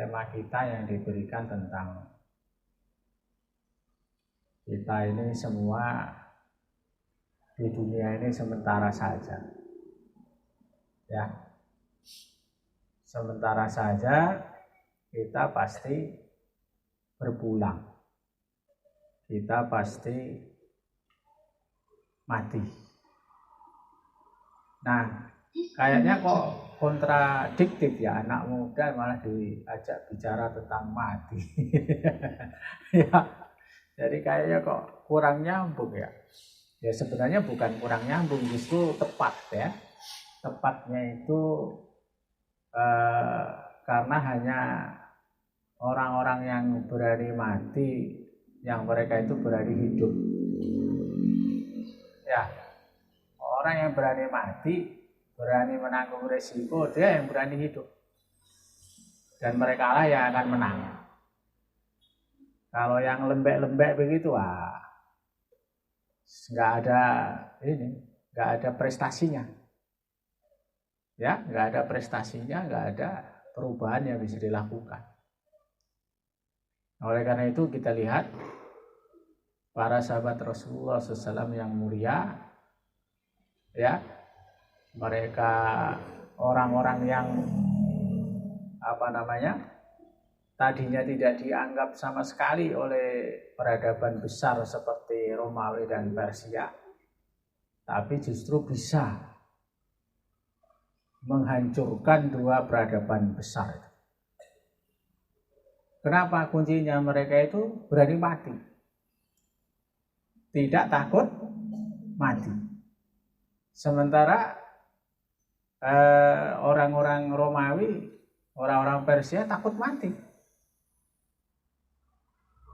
tema kita yang diberikan tentang kita ini semua di dunia ini sementara saja. Ya. Sementara saja kita pasti berpulang. Kita pasti mati. Nah, kayaknya kok kontradiktif ya, anak muda malah diajak bicara tentang mati. Ya, jadi kayaknya kok kurang nyambung ya. Ya sebenarnya bukan kurang nyambung, justru tepat ya. Tepatnya itu karena hanya orang-orang yang berani mati, yang mereka itu berani hidup. Ya, orang yang berani mati, berani menanggung resiko, dia yang berani hidup. Dan mereka lah yang akan menang. Kalau yang lembek-lembek begitu, nggak ada prestasinya. Ya, nggak ada prestasinya, nggak ada perubahan yang bisa dilakukan. Oleh karena itu kita lihat para sahabat Rasulullah SAW yang mulia, ya, mereka orang-orang yang tadinya tidak dianggap sama sekali oleh peradaban besar seperti Romawi dan Persia, tapi justru bisa menghancurkan dua peradaban besar. Kenapa? Kuncinya mereka itu berani mati, tidak takut mati. Sementara orang-orang Romawi, orang-orang Persia takut mati.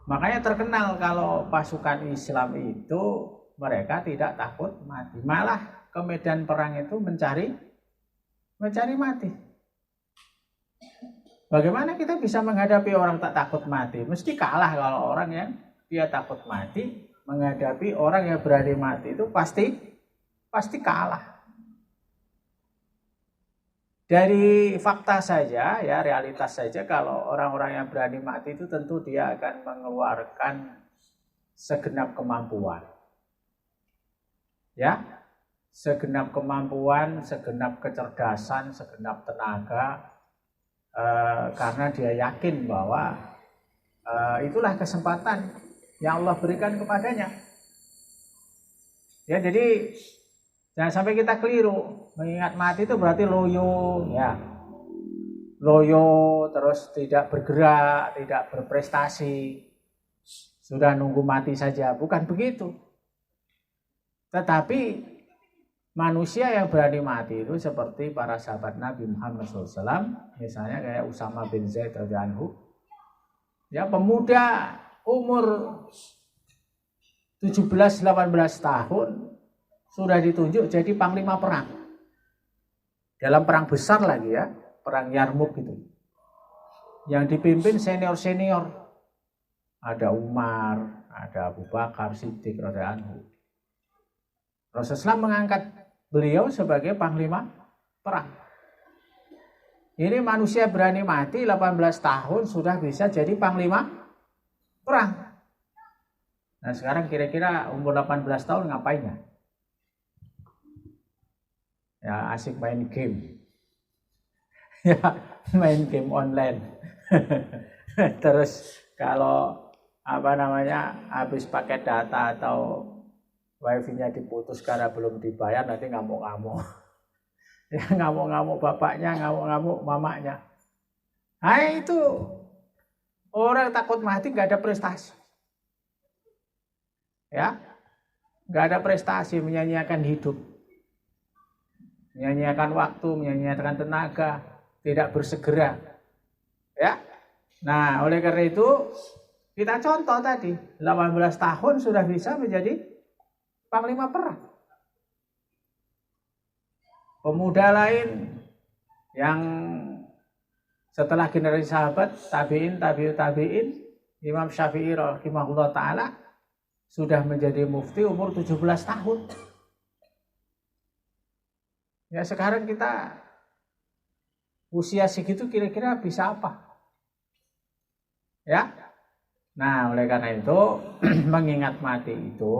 Makanya terkenal kalau pasukan Islam itu mereka tidak takut mati, malah ke medan perang itu mencari mati. Bagaimana kita bisa menghadapi orang tak takut mati? Mesti kalah kalau orang yang dia takut mati menghadapi orang yang berani mati itu pasti kalah. Dari fakta saja, ya realitas saja, kalau orang-orang yang berani mati itu tentu dia akan mengeluarkan segenap kemampuan. Ya, segenap kemampuan, segenap kecerdasan, segenap tenaga, karena dia yakin bahwa itulah kesempatan yang Allah berikan kepadanya. Ya, jadi jangan sampai kita keliru. Mengingat mati itu berarti loyo, ya. Loyo, terus tidak bergerak, tidak berprestasi. Sudah nunggu mati saja, bukan begitu. Tetapi manusia yang berani mati itu seperti para sahabat Nabi Muhammad SAW, misalnya kayak Usama bin Zaid radhiyallahu anhu. Ya, pemuda umur 17-18 tahun sudah ditunjuk jadi panglima perang. Dalam perang besar lagi ya, perang Yarmuk itu. Yang dipimpin senior-senior. Ada Umar, ada Abu Bakar Siddiq radhiyallahu anhu. Rasulullah mengangkat beliau sebagai panglima perang. Ini manusia berani mati 18 tahun sudah bisa jadi panglima perang. Nah sekarang kira-kira umur 18 tahun ngapain ya? Ya asik main game. Ya main game online. Terus kalau habis pakai data atau wifi-nya diputus karena belum dibayar, nanti ngamuk-ngamuk. Ya ngamuk-ngamuk bapaknya, ngamuk-ngamuk mamanya. Nah itu orang takut mati nggak ada prestasi. Ya, nggak ada prestasi, menyanyiakan hidup, menyanyiakan waktu, menyanyiakan tenaga, tidak bersegera. Ya, nah oleh karena itu kita contoh tadi, 18 tahun sudah bisa menjadi panglima perang. Pemuda lain yang setelah generasi sahabat, tabi'in, Imam Syafi'i rahimahullah ta'ala sudah menjadi mufti umur 17 tahun. Ya sekarang kita usia segitu kira-kira bisa apa? Ya. Nah, oleh karena itu mengingat mati itu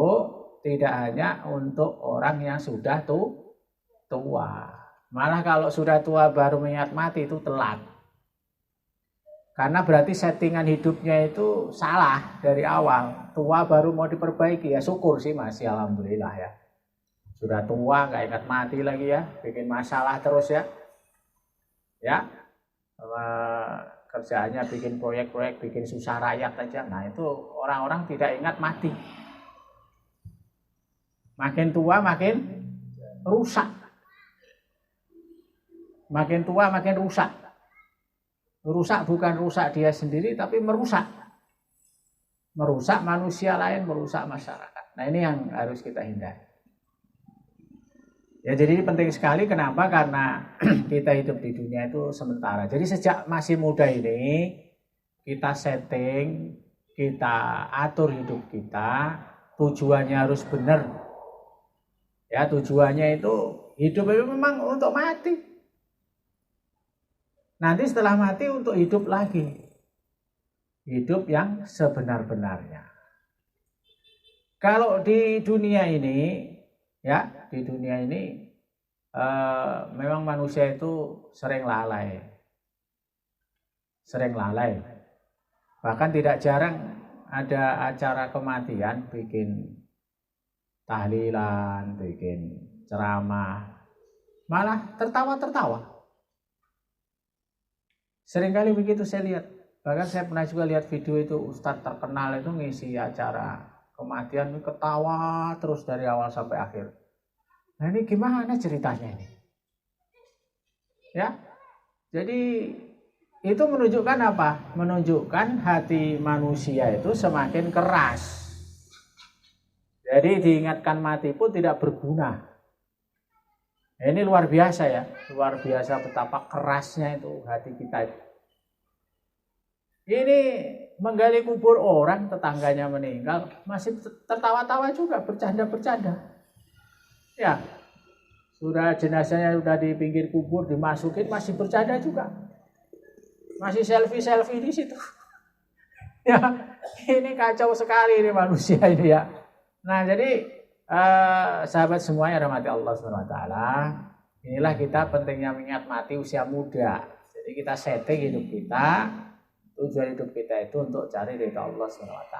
tidak hanya untuk orang yang sudah tua. Malah kalau sudah tua baru mengingat mati itu telat. Karena berarti settingan hidupnya itu salah dari awal. Tua baru mau diperbaiki, ya syukur sih masih alhamdulillah ya. Sudah tua nggak ingat mati lagi ya, bikin masalah terus ya. Ya. Kerjaannya bikin proyek-proyek, bikin susah rakyat aja. Nah itu orang-orang tidak ingat mati. Makin tua makin rusak. Makin tua makin rusak. Rusak bukan rusak dia sendiri, tapi merusak. Merusak manusia lain, merusak masyarakat. Nah ini yang harus kita hindari. Ya jadi penting sekali, kenapa? Karena kita hidup di dunia itu sementara. Jadi sejak masih muda ini kita setting, kita atur hidup kita, tujuannya harus benar. Ya tujuannya itu hidup itu memang untuk mati. Nanti setelah mati untuk hidup lagi. Hidup yang sebenar-benarnya. Kalau di dunia ini, ya di dunia ini memang manusia itu sering lalai, bahkan tidak jarang ada acara kematian, bikin tahlilan, bikin ceramah, malah tertawa-tertawa. Seringkali begitu saya lihat, bahkan saya pernah juga lihat video itu ustadz terkenal itu ngisi acara kematian, ketawa terus dari awal sampai akhir. Nah ini gimana ceritanya ini? Ya, jadi itu menunjukkan apa? Menunjukkan hati manusia itu semakin keras. Jadi diingatkan mati pun tidak berguna. Nah, ini luar biasa ya, luar biasa betapa kerasnya itu hati kita itu. Ini menggali kubur orang, tetangganya meninggal, masih tertawa-tawa juga, bercanda-bercanda. Ya, sudah jenazahnya sudah di pinggir kubur, dimasukin, masih bercanda juga. Masih selfie-selfie di situ. Ya, ini kacau sekali ini manusia ini ya. Nah, jadi sahabat semuanya rahmati Allah SWT. Inilah kita pentingnya mengingat mati usia muda. Jadi kita setting hidup kita. Tujuan hidup kita itu untuk cari ridha Allah SWT.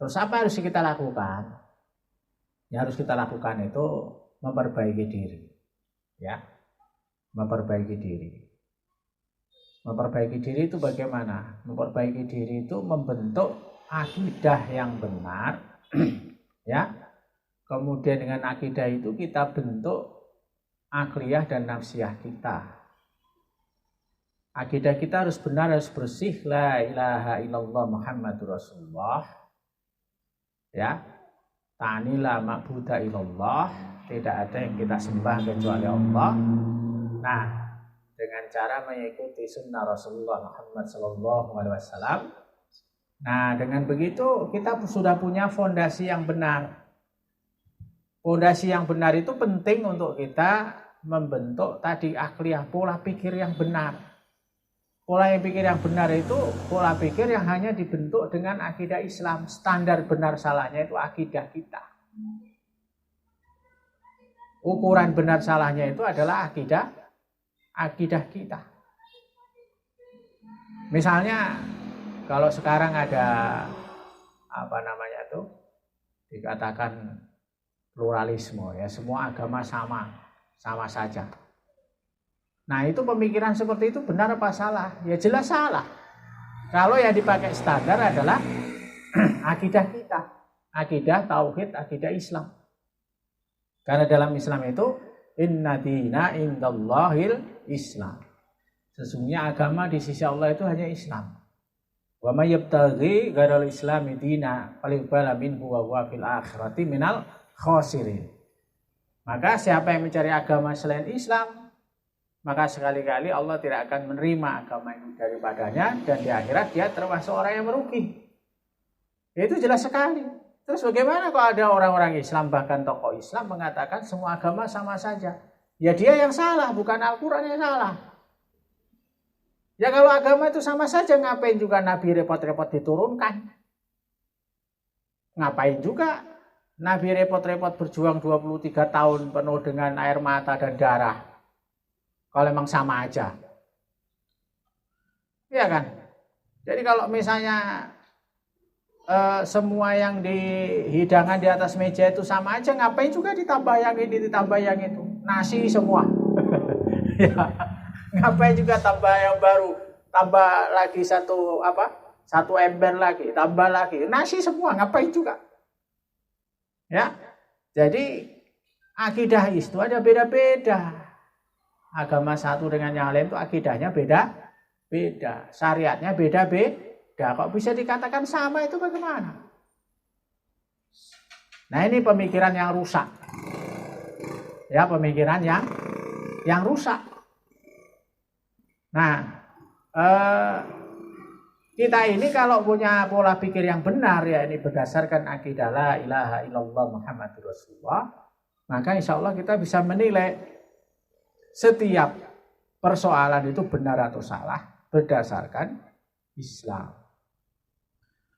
Terus apa harus kita lakukan? Yang harus kita lakukan itu memperbaiki diri. Ya, memperbaiki diri. Memperbaiki diri itu bagaimana? Memperbaiki diri itu membentuk akidah yang benar. Ya. Kemudian dengan akidah itu kita bentuk akliyah dan nafsiyah kita. Akidah kita harus benar, harus bersih. La ilaha illallah Muhammadur Rasulullah. Ya. Ta'nila ma'buda illallah. Tidak ada yang kita sembah kecuali Allah. Nah, dengan cara mengikuti sunnah Rasulullah Muhammad SAW. Nah, dengan begitu kita sudah punya fondasi yang benar. Fondasi yang benar itu penting untuk kita membentuk tadi akliyah, pola pikir yang benar. Pola pikir yang benar itu pola pikir yang hanya dibentuk dengan akidah Islam. Standar benar salahnya itu akidah kita. Ukuran benar salahnya itu adalah akidah kita. Misalnya kalau sekarang ada dikatakan pluralisme ya, semua agama sama saja. Nah, itu pemikiran seperti itu benar apa salah? Ya jelas salah. Kalau yang dipakai standar adalah akidah kita. Akidah tauhid, akidah Islam. Karena dalam Islam itu inna dina indallahil Islam. Sesungguhnya agama di sisi Allah itu hanya Islam. Wa may yabtaghi ghairal islami dina falyuqbala minhu wa huwa fil akhirati minal khasirin. Maka siapa yang mencari agama selain Islam, maka sekali-kali Allah tidak akan menerima agama itu daripadanya, dan di akhirat dia termasuk orang yang merugi. Itu jelas sekali. Terus bagaimana kalau ada orang-orang Islam, bahkan tokoh Islam mengatakan semua agama sama saja? Ya dia yang salah, bukan Al-Quran yang salah. Ya kalau agama itu sama saja, ngapain juga Nabi repot-repot diturunkan? Ngapain juga Nabi repot-repot berjuang 23 tahun penuh dengan air mata dan darah? Kalau memang sama aja. Iya kan? Jadi kalau misalnya semua yang di hidangan di atas meja itu sama aja, ngapain juga ditambah yang ini, ditambah yang itu? Nasi semua. Ya, ngapain juga tambah yang baru? Tambah lagi satu ember lagi, tambah lagi. Nasi semua, ngapain juga? Ya. Jadi akidah itu ada beda-beda. Agama satu dengan yang lain itu akidahnya beda. Syariatnya beda-beda. Kok bisa dikatakan sama itu bagaimana? Nah, ini pemikiran yang rusak. Ya, pemikiran yang rusak. Nah, kita ini kalau punya pola pikir yang benar, ya ini berdasarkan akidah la ilaha illallah Muhammadur Rasulullah, maka insya Allah kita bisa menilai setiap persoalan itu benar atau salah berdasarkan Islam.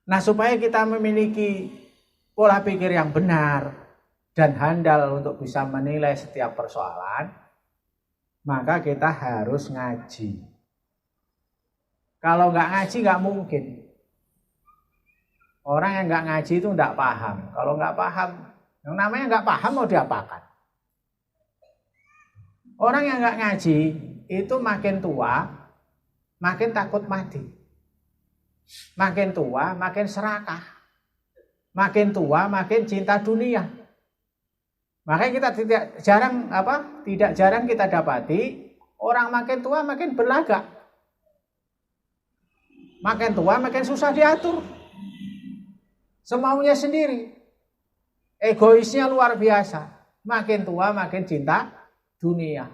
Nah, supaya kita memiliki pola pikir yang benar dan handal untuk bisa menilai setiap persoalan, maka kita harus ngaji. Kalau nggak ngaji nggak mungkin. Orang yang nggak ngaji itu nggak paham. Kalau nggak paham, yang namanya nggak paham mau diapakan? Orang yang nggak ngaji itu makin tua, makin takut mati. Makin tua, makin serakah. Makin tua, makin cinta dunia. Makanya kita tidak jarang kita dapati orang makin tua makin berlagak. Makin tua makin susah diatur. Semaunya sendiri. Egoisnya luar biasa. Makin tua makin cinta dunia.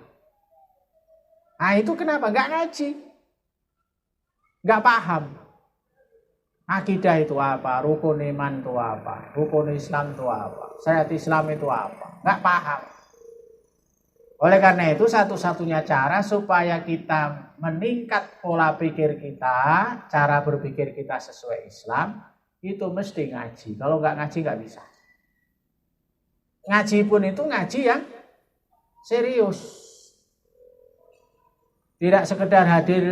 Nah, itu kenapa? Nggak ngaji. Nggak paham. Akidah itu apa? Rukun iman itu apa? Rukun Islam itu apa? Syariat Islam itu apa? Nggak paham. Oleh karena itu satu-satunya cara supaya kita meningkat pola pikir kita, cara berpikir kita sesuai Islam, itu mesti ngaji. Kalau nggak ngaji nggak bisa. Ngaji pun itu ngaji yang serius. Tidak sekedar hadir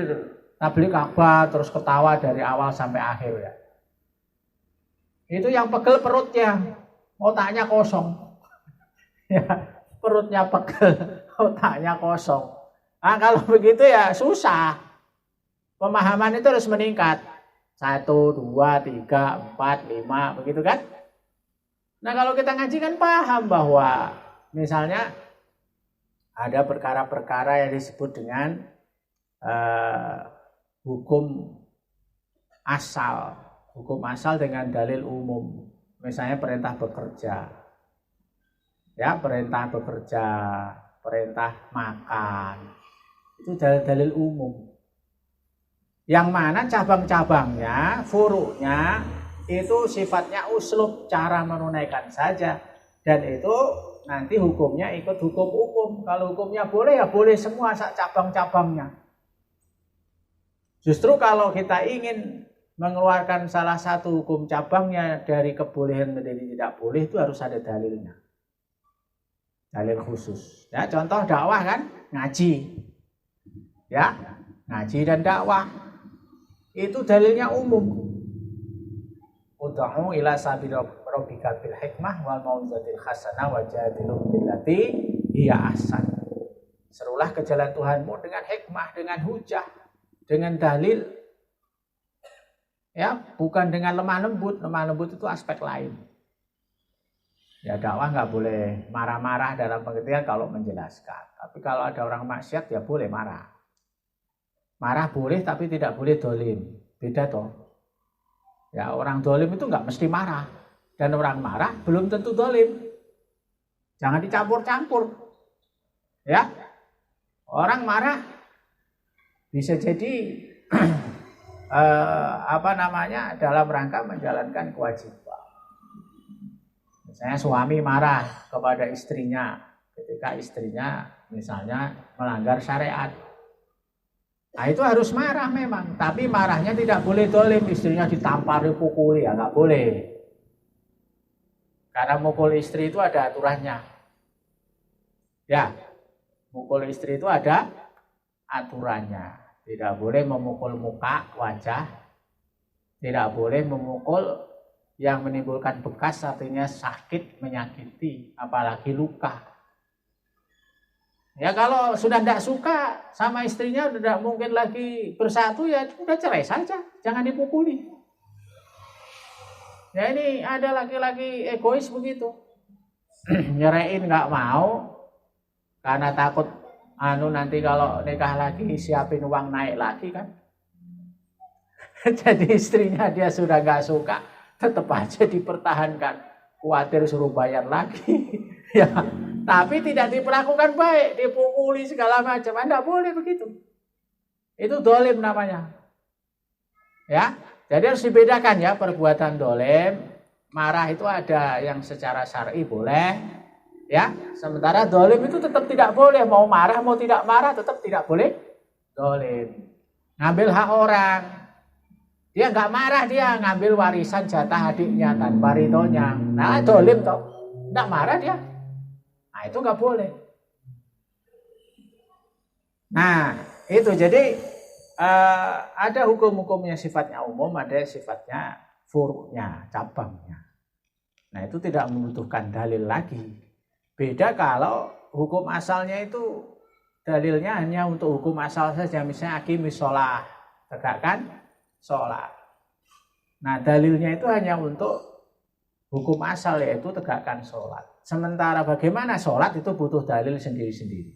tabligh akbar terus ketawa dari awal sampai akhir ya. Itu yang pegel perutnya, otaknya kosong. Ya, perutnya pegel, otaknya kosong. Nah, kalau begitu ya susah. Pemahaman itu harus meningkat. 1, 2, 3, 4, 5, begitu kan? Nah, kalau kita ngaji kan paham bahwa misalnya ada perkara-perkara yang disebut dengan hukum asal dengan dalil umum. Misalnya perintah bekerja. Ya, perintah bekerja, perintah makan. Itu dalil umum. Yang mana cabang-cabangnya, furu'nya itu sifatnya uslub, cara menunaikan saja. Dan itu nanti hukumnya ikut hukum umum. Kalau hukumnya boleh ya boleh semua cabang-cabangnya. Justru kalau kita ingin mengeluarkan salah satu hukum cabangnya dari kebolehan menjadi tidak boleh, itu harus ada dalilnya. Dalil khusus. Ya, contoh dakwah kan, ngaji. Ya, ngaji dan dakwah. Itu dalilnya umum. Ud'u ila sabil rabbika bil hikmah wal mau'izatil hasanah wajadilhum billati hiya ahsan. Serulah ke jalan Tuhanmu dengan hikmah, dengan hujah, dengan dalil, ya, bukan dengan lemah lembut. Lemah lembut itu aspek lain. Ya, dakwah nggak boleh marah-marah dalam pengertian kalau menjelaskan. Tapi kalau ada orang maksiat ya boleh marah. Marah boleh tapi tidak boleh dolim. Beda toh. Ya, orang dolim itu nggak mesti marah. Dan orang marah belum tentu dolim. Jangan dicampur-campur. Ya, orang marah bisa jadi dalam rangka menjalankan kewajiban. Misalnya suami marah kepada istrinya ketika istrinya misalnya melanggar syariat. Nah itu harus marah memang, tapi marahnya tidak boleh dolim, istrinya ditampar, dipukuli, ya nggak boleh. Karena mukul istri itu ada aturannya. Ya, mukul istri itu ada aturannya. Tidak boleh memukul muka, wajah. Tidak boleh memukul yang menimbulkan bekas, artinya sakit, menyakiti, apalagi luka. Ya kalau sudah tidak suka sama istrinya, sudah tidak mungkin lagi bersatu, ya sudah cerai saja, jangan dipukuli. Ya ini ada laki-laki egois begitu, nyerain nggak mau, karena takut nanti kalau nikah lagi siapin uang naik lagi kan. Jadi istrinya dia sudah nggak suka, tetap aja dipertahankan, khawatir suruh bayar lagi. Ya. Tapi tidak diperlakukan baik, dipukuli segala macam. Anda boleh begitu. Itu dolim namanya. Ya, jadi harus dibedakan ya perbuatan dolim. Marah itu ada yang secara syar'i boleh, ya. Sementara dolim itu tetap tidak boleh. Mau marah mau tidak marah tetap tidak boleh dolim. Ngambil hak orang. Dia nggak marah, dia ngambil warisan jatah adiknya tanpa ridhonya. Nah dolim toh, nggak marah dia. Nah itu nggak boleh. Nah itu jadi ada hukum-hukumnya sifatnya umum, ada sifatnya furuknya, cabangnya. Nah itu tidak membutuhkan dalil lagi. Beda kalau hukum asalnya itu dalilnya hanya untuk hukum asal saja, misalnya aqimis sholah, tegakkan sholat. Nah dalilnya itu hanya untuk hukum asal, yaitu tegakkan sholat. Sementara bagaimana sholat itu butuh dalil sendiri-sendiri.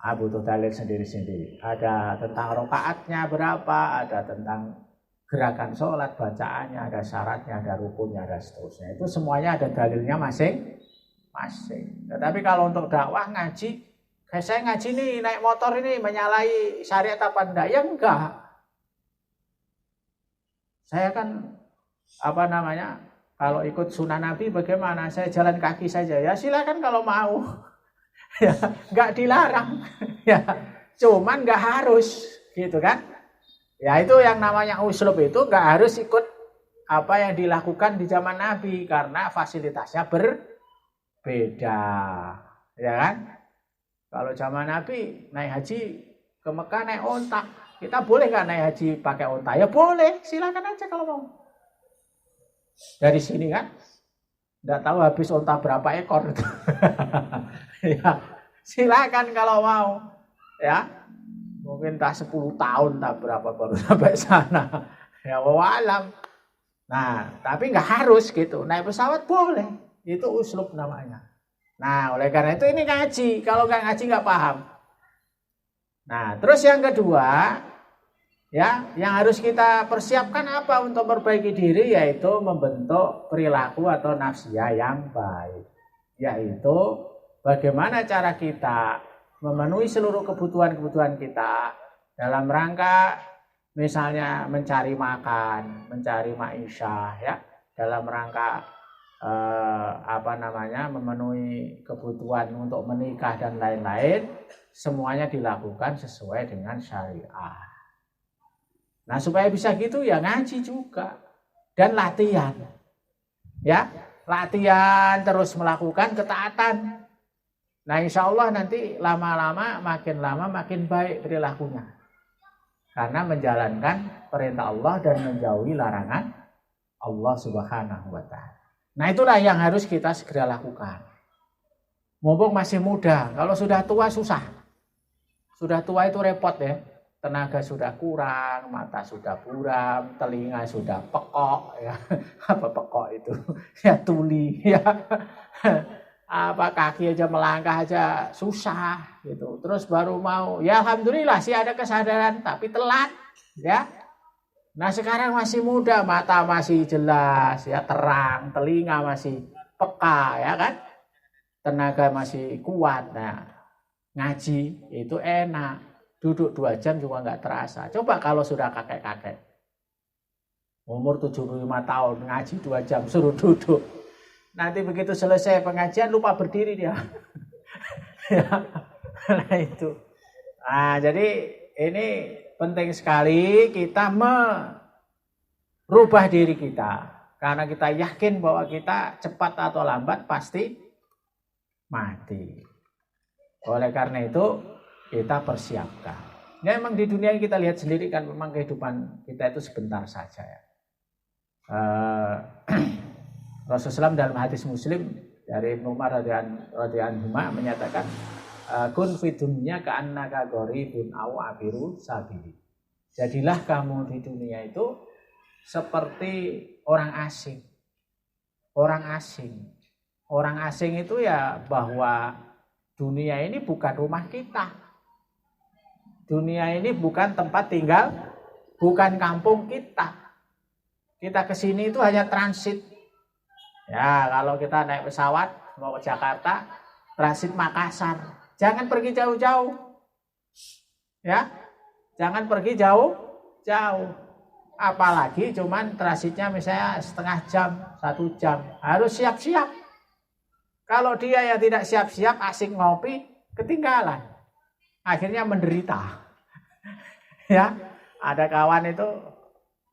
Butuh dalil sendiri-sendiri. Ada tentang rakaatnya berapa, ada tentang gerakan sholat, bacaannya, ada syaratnya, ada rukunnya, ada seterusnya. Itu semuanya ada dalilnya masing-masing. Tetapi kalau untuk dakwah ngaji, kayak saya ngaji nih naik motor ini menyalahi syariat apa enggak? Ya enggak. Saya kan kalau ikut sunnah Nabi bagaimana? Saya jalan kaki saja. Ya silakan kalau mau. Ya, nggak dilarang. Ya, cuman nggak harus, gitu kan? Ya itu yang namanya uslub itu nggak harus ikut apa yang dilakukan di zaman Nabi karena fasilitasnya berbeda, ya kan? Kalau zaman Nabi naik haji ke Mekah naik onta, kita boleh nggak naik haji pakai onta? Ya boleh, silakan aja kalau mau. Dari sini kan, nggak tahu habis onta berapa ekor. Ya, silakan kalau mau. Ya, mungkin tak 10 tahun tak berapa baru sampai sana. Ya, wallahualam. Nah, tapi nggak harus gitu. Naik pesawat boleh, itu uslub namanya. Nah, oleh karena itu ini ngaji. Kalau nggak ngaji nggak paham. Nah, terus yang kedua. Ya, yang harus kita persiapkan apa untuk memperbaiki diri, yaitu membentuk perilaku atau nafsiyah yang baik. Yaitu bagaimana cara kita memenuhi seluruh kebutuhan-kebutuhan kita dalam rangka misalnya mencari makan, mencari ma'isyah, ya, dalam rangka memenuhi kebutuhan untuk menikah dan lain-lain, semuanya dilakukan sesuai dengan syariah. Nah supaya bisa gitu ya ngaji juga dan latihan, ya latihan terus melakukan ketaatan. Nah insya Allah nanti lama-lama makin baik perilakunya karena menjalankan perintah Allah dan menjauhi larangan Allah Subhanahu Wa Taala. Nah itulah yang harus kita segera lakukan. Mumpung masih muda, kalau sudah tua susah. Sudah tua itu repot ya. Tenaga sudah kurang, mata sudah buram, telinga sudah pekok, ya. Apa pekok itu? Ya tuli, ya. Apa kaki aja melangkah aja susah gitu. Terus baru mau, ya alhamdulillah sih ada kesadaran, tapi telat, ya. Nah sekarang masih muda, mata masih jelas, ya terang, telinga masih peka, ya kan? Tenaga masih kuat. Nah, ngaji itu enak. Duduk 2 jam juga nggak terasa. Coba kalau sudah kakek-kakek. Umur 75 tahun, ngaji 2 jam, suruh duduk. Nanti begitu selesai pengajian lupa berdiri dia. Ya. Nah itu. Nah, jadi ini penting sekali kita merubah diri kita. Karena kita yakin bahwa kita cepat atau lambat pasti mati. Oleh karena itu kita persiapkan. Ya memang di dunia kita lihat sendiri kan memang kehidupan kita itu sebentar saja ya. Rasulullah dalam hadis Muslim dari Ibnu Umar radhiyallahu anhu menyatakan kun fid dunya ka'annaka gharibun aw abiru sabili. Jadilah kamu di dunia itu seperti orang asing. Orang asing. Orang asing itu ya bahwa dunia ini bukan rumah kita. Dunia ini bukan tempat tinggal, bukan kampung kita. Kita ke sini itu hanya transit. Ya, kalau kita naik pesawat mau ke Jakarta, transit Makassar. Jangan pergi jauh-jauh. Ya. Jangan pergi jauh-jauh. Apalagi cuman transitnya misalnya setengah jam, 1 jam. Harus siap-siap. Kalau dia yang tidak siap-siap, asik ngopi, ketinggalan. Akhirnya menderita. Ya, ada kawan itu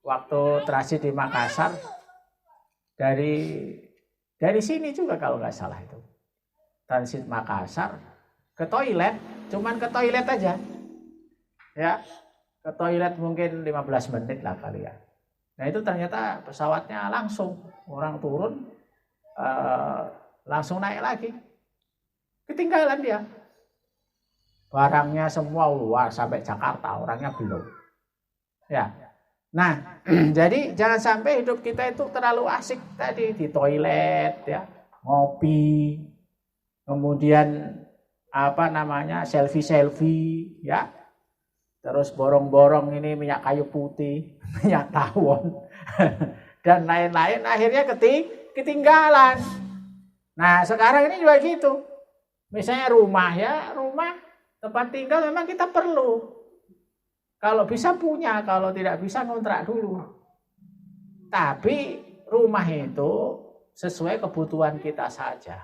waktu transit di Makassar dari sini juga kalau nggak salah itu. Transit Makassar ke toilet, cuman ke toilet aja. Ya. Ke toilet mungkin 15 menit lah kali ya. Nah itu ternyata pesawatnya langsung orang turun langsung naik lagi. Ketinggalan dia. Barangnya semua luar sampai Jakarta, orangnya belum. Ya. Nah, jadi jangan sampai hidup kita itu terlalu asik tadi di toilet ya, ngopi. Kemudian selfie ya. Terus borong-borong ini minyak kayu putih, minyak tawon, dan lain-lain. Akhirnya ketinggalan. Nah sekarang ini juga gitu. Misalnya rumah tempat tinggal memang kita perlu. Kalau bisa punya, kalau tidak bisa ngontrak dulu. Tapi rumah itu sesuai kebutuhan kita saja.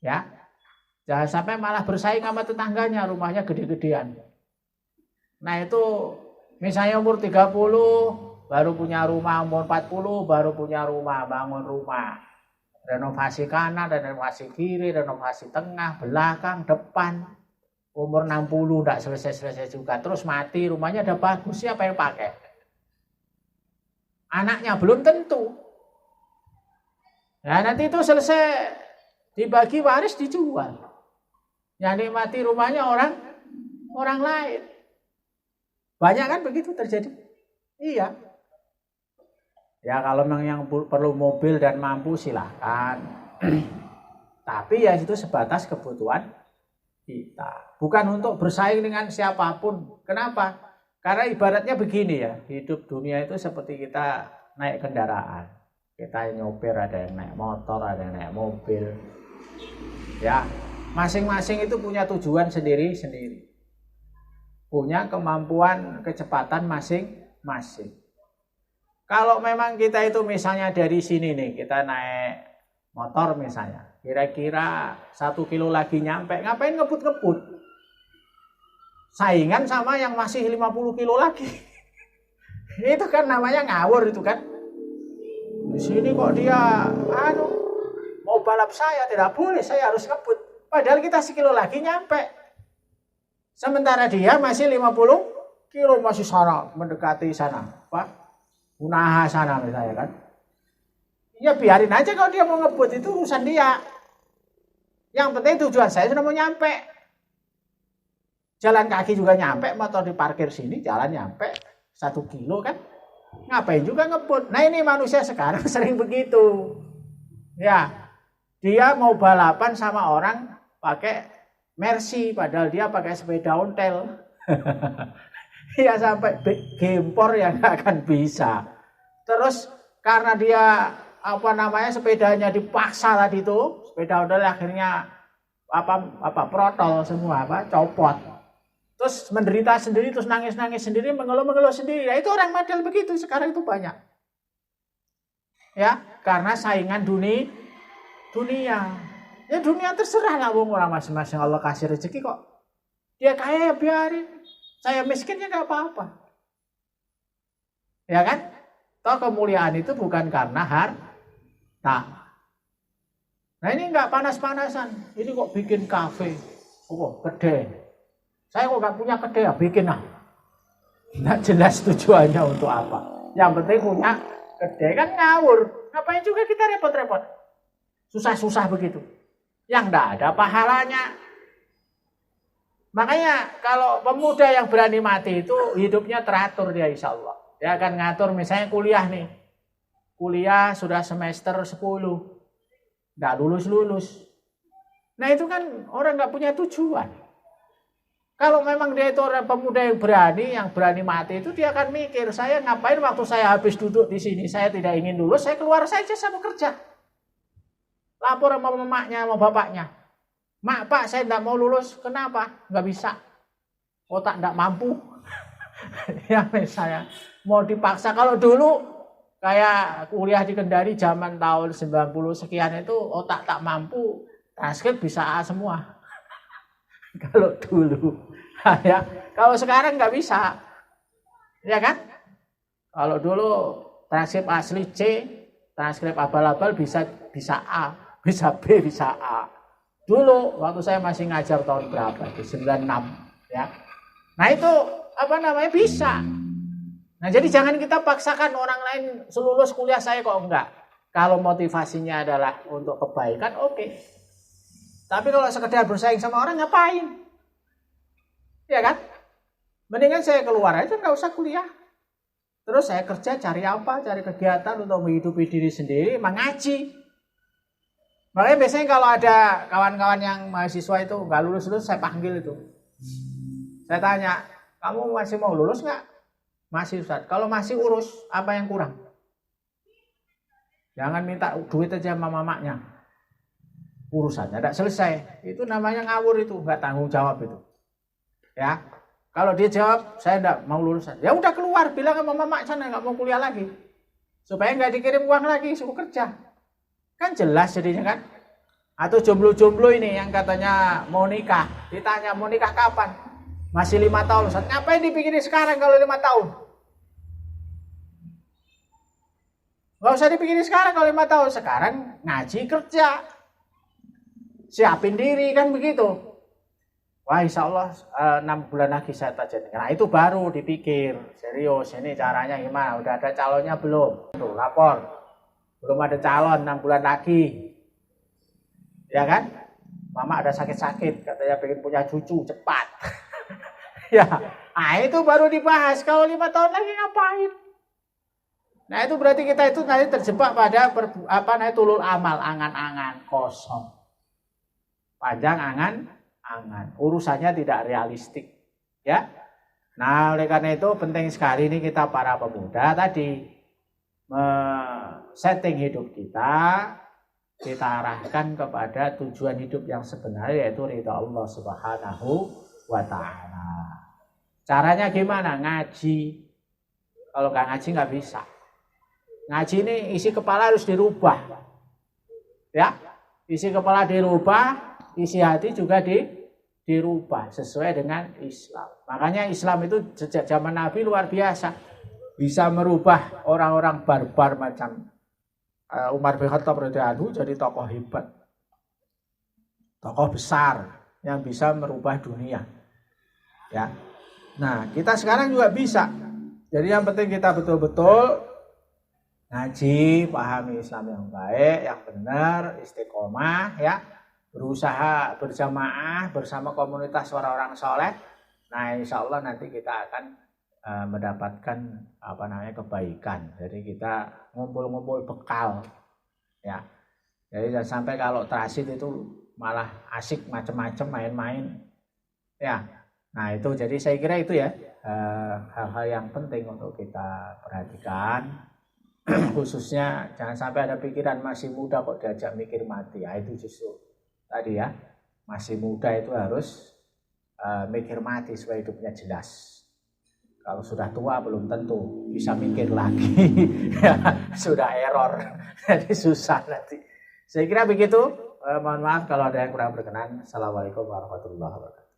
Ya, jangan sampai malah bersaing sama tetangganya, rumahnya gede-gedean. Nah itu misalnya umur 30 baru punya rumah, umur 40 baru punya rumah, bangun rumah. Renovasi kanan, renovasi kiri, renovasi tengah, belakang, depan. Umur 60 enggak selesai-selesai juga. Terus mati, rumahnya udah bagus, siapa yang pakai? Anaknya belum tentu. Nah nanti itu selesai dibagi waris dijual. Yang nikmati rumahnya orang lain. Banyak kan begitu terjadi? Iya. Ya kalau memang yang perlu mobil dan mampu silahkan. Tapi ya itu sebatas kebutuhan kita. Bukan untuk bersaing dengan siapapun. Kenapa? Karena ibaratnya begini ya. Hidup dunia itu seperti kita naik kendaraan. Kita yang nyopir, ada yang naik motor, ada yang naik mobil. Ya, masing-masing itu punya tujuan sendiri-sendiri. Punya kemampuan kecepatan masing-masing. Kalau memang kita itu misalnya dari sini nih, kita naik motor misalnya, kira-kira 1 kilo lagi nyampe, ngapain ngebut-ngebut? Saingan sama yang masih 50 kilo lagi. Itu kan namanya ngawur itu kan. Di sini kok dia mau balap saya, tidak boleh, saya harus ngebut. Padahal kita 1 kilo lagi nyampe. Sementara dia masih 50 kilo, masih sana, mendekati sana. Pak, Unaha sana misalnya kan. Ya biarin aja kalau dia mau ngebut, itu urusan dia. Yang penting tujuan saya sudah mau nyampe. Jalan kaki juga nyampe, motor diparkir sini, jalan nyampe 1 kilo kan. Ngapain juga ngebut. Nah ini manusia sekarang sering begitu. Ya, dia mau balapan sama orang pakai Mercy, padahal dia pakai sepeda ontel. Ya sampai gempor ya nggak akan bisa. Terus karena dia sepedanya dipaksa tadi itu, sepeda ontel akhirnya protol semua, copot. Terus menderita sendiri, terus nangis-nangis sendiri, mengeluh-mengeluh sendiri. Ya itu orang model begitu sekarang itu banyak. Ya, karena saingan dunia. Ya dunia terserah lah, wong orang masing-masing Allah kasih rezeki kok. Dia kaya ya biarin. Saya miskin ya nggak apa-apa. Ya kan? Toh kemuliaan itu bukan karena harta. Nah ini nggak panas-panasan. Ini kok bikin kafe. Oh, gede. Saya kok nggak punya gede ya bikin lah. Nggak jelas tujuannya untuk apa. Yang penting punya gede kan ngawur. Ngapain juga kita repot-repot. Susah-susah begitu. Yang nggak ada pahalanya. Makanya kalau pemuda yang berani mati itu hidupnya teratur dia insya Allah. Dia akan ngatur misalnya kuliah nih. Kuliah sudah semester 10. Nggak lulus-lulus. Nah itu kan orang nggak punya tujuan. Kalau memang dia itu orang pemuda yang berani mati itu dia akan mikir, saya ngapain waktu saya habis duduk di sini, saya tidak ingin lulus, saya keluar saja saya bekerja. Lapor sama mamanya, sama bapaknya. Mak, Pak, saya tidak mau lulus. Kenapa? Nggak bisa. Otak tidak mampu. Ya saya mau dipaksa. Kalau dulu kayak kuliah di Kendari zaman tahun 90 sekian itu otak tak mampu, transkrip bisa A semua. Kalau dulu. Ya, kalau sekarang nggak bisa. Ya kan? Kalau dulu transkrip asli C, transkrip abal-abal bisa A, bisa B, bisa A. Dulu waktu saya masih ngajar tahun berapa? Di 96 ya. Nah itu apa namanya bisa. Nah jadi jangan kita paksakan orang lain selulus kuliah saya kok enggak. Kalau motivasinya adalah untuk kebaikan oke. Tapi kalau sekedar bersaing sama orang ngapain? Ya kan? Mendingan saya keluar aja nggak usah kuliah. Terus saya kerja cari apa? Cari kegiatan untuk menghidupi diri sendiri, mengaji. Makanya biasanya kalau ada kawan-kawan yang mahasiswa itu nggak lulus-lulus saya panggil itu. Saya tanya, kamu masih mau lulus nggak? Masih Ustaz. Kalau masih urus, apa yang kurang? Jangan minta duit aja sama mamanya. Urusannya tidak selesai. Itu namanya ngawur itu, nggak tanggung jawab itu. Ya, kalau dia jawab, saya tidak mau lulus. Ya udah keluar, bilang sama mama sana nggak mau kuliah lagi. Supaya nggak dikirim uang lagi, suruh kerja. Kan jelas jadinya kan. Atau jomblo-jomblo ini yang katanya mau nikah. Ditanya mau nikah kapan? Masih 5 tahun. Ngapain dipikirin sekarang kalau 5 tahun? Gak usah dipikirin sekarang kalau 5 tahun. Sekarang ngaji kerja. Siapin diri kan begitu. Wah insya Allah 6 bulan lagi saya tajam. Nah itu baru dipikir. Serius ini caranya gimana? Udah ada calonnya belum? Tuh lapor. Belum ada calon 6 bulan lagi. Ya kan? Mama ada sakit-sakit. Katanya pengen punya cucu cepat. Ya, nah itu baru dibahas. Kalau 5 tahun lagi ngapain? Nah itu berarti kita itu nanti terjebak pada tulul amal, angan-angan kosong. Panjang angan-angan. Urusannya tidak realistik. Ya. Nah oleh karena itu penting sekali ini kita para pemuda tadi setting hidup kita arahkan kepada tujuan hidup yang sebenarnya yaitu ridha Allah Subhanahu wa ta'ala. Caranya gimana? Ngaji. Kalau nggak ngaji nggak bisa. Ngaji ini isi kepala harus dirubah. Ya, isi kepala dirubah, isi hati juga dirubah sesuai dengan Islam. Makanya Islam itu sejak zaman Nabi luar biasa. Bisa merubah orang-orang barbar macam Umar bin Khattab radhiyallahu anhu jadi tokoh hebat. Tokoh besar yang bisa merubah dunia. Ya. Nah, kita sekarang juga bisa. Jadi yang penting kita betul-betul ngaji, pahami Islam yang baik, yang benar, istiqomah ya. Berusaha berjamaah bersama komunitas orang-orang soleh. Nah, insya Allah nanti kita akan mendapatkan kebaikan. Jadi kita ngumpul-ngumpul bekal ya. Jadi jangan sampai kalau transit itu malah asik macam-macam main-main ya. Nah itu jadi saya kira itu ya hal-hal yang penting untuk kita perhatikan. Khususnya jangan sampai ada pikiran masih muda kok diajak mikir mati. Ya itu justru tadi ya, masih muda itu harus mikir mati supaya hidupnya jelas. Kalau sudah tua belum tentu bisa mikir lagi. Ya, sudah error. Jadi susah nanti. Saya kira begitu. Mohon maaf kalau ada yang kurang berkenan. Assalamualaikum warahmatullahi wabarakatuh.